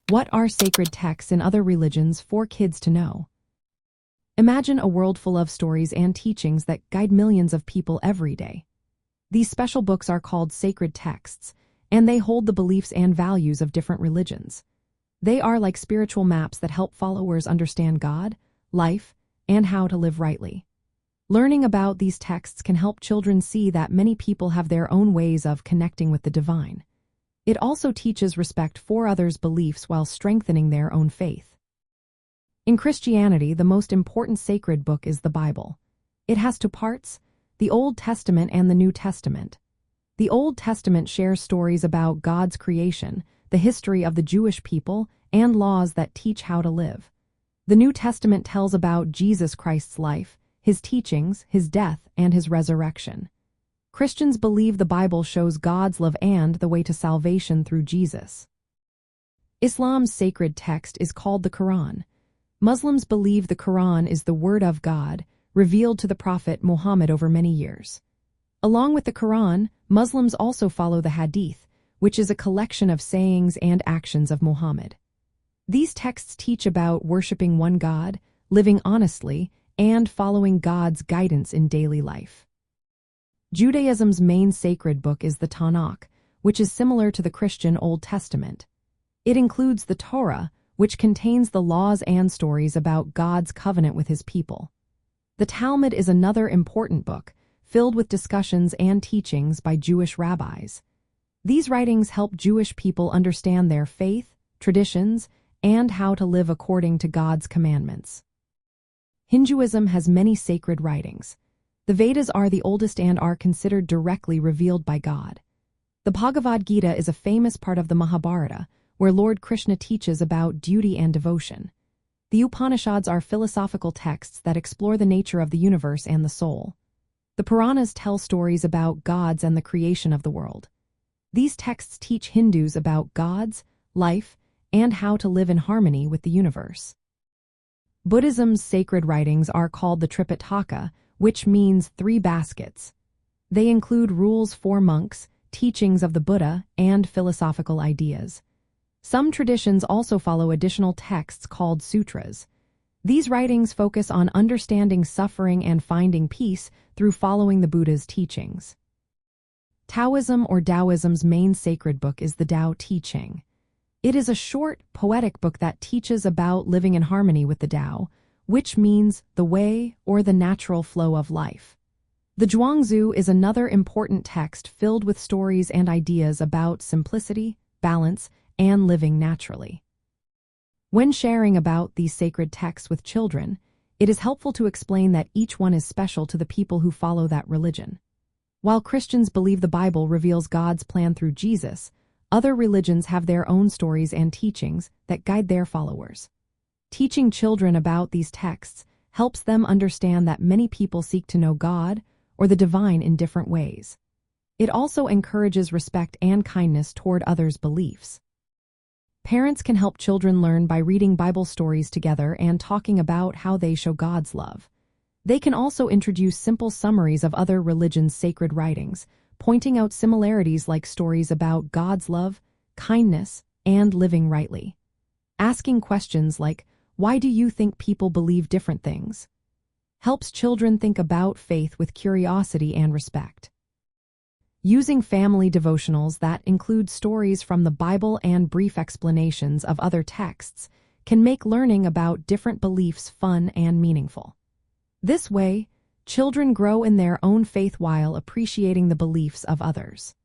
What are sacred texts in other religions for kids to know? Imagine a world full of stories and teachings that guide millions of people every day. These special books are called sacred texts, and they hold the beliefs and values of different religions. They are like spiritual maps that help followers understand God, life, and how to live rightly. Learning about these texts can help children see that many people have their own ways of connecting with the divine. It also teaches respect for others' beliefs while strengthening their own faith. In Christianity, the most important sacred book is the Bible. It has two parts, the Old Testament and the New Testament. The Old Testament shares stories about God's creation, the history of the Jewish people, and laws that teach how to live. The New Testament tells about Jesus Christ's life, his teachings, his death, and his resurrection. Christians believe the Bible shows God's love and the way to salvation through Jesus. Islam's sacred text is called the Quran. Muslims believe the Quran is the word of God, revealed to the Prophet Muhammad over many years. Along with the Quran, Muslims also follow the Hadith, which is a collection of sayings and actions of Muhammad. These texts teach about worshiping one God, living honestly, and following God's guidance in daily life. Judaism's main sacred book is the Tanakh, which is similar to the Christian Old Testament. It includes the Torah, which contains the laws and stories about God's covenant with his people. The Talmud is another important book, filled with discussions and teachings by Jewish rabbis. These writings help Jewish people understand their faith, traditions, and how to live according to God's commandments. Hinduism has many sacred writings. The Vedas are the oldest and are considered directly revealed by God. The Bhagavad Gita is a famous part of the Mahabharata, where Lord Krishna teaches about duty and devotion. The Upanishads are philosophical texts that explore the nature of the universe and the soul. The Puranas tell stories about gods and the creation of the world. These texts teach Hindus about gods, life, and how to live in harmony with the universe. Buddhism's sacred writings are called the Tripitaka, which means 3 baskets. They include rules for monks, teachings of the Buddha, and philosophical ideas. Some traditions also follow additional texts called sutras. These writings focus on understanding suffering and finding peace through following the Buddha's teachings. Taoism or Taoism's main sacred book is the Tao Te Ching. It is a short, poetic book that teaches about living in harmony with the Tao, which means the way or the natural flow of life. The Zhuangzi is another important text filled with stories and ideas about simplicity, balance, and living naturally. When sharing about these sacred texts with children, it is helpful to explain that each one is special to the people who follow that religion. While Christians believe the Bible reveals God's plan through Jesus, other religions have their own stories and teachings that guide their followers. Teaching children about these texts helps them understand that many people seek to know God or the divine in different ways. It also encourages respect and kindness toward others' beliefs. Parents can help children learn by reading Bible stories together and talking about how they show God's love. They can also introduce simple summaries of other religions' sacred writings, pointing out similarities like stories about God's love, kindness, and living rightly. Asking questions like, "Why do you think people believe different things?" helps children think about faith with curiosity and respect. Using family devotionals that include stories from the Bible and brief explanations of other texts can make learning about different beliefs fun and meaningful. This way, children grow in their own faith while appreciating the beliefs of others.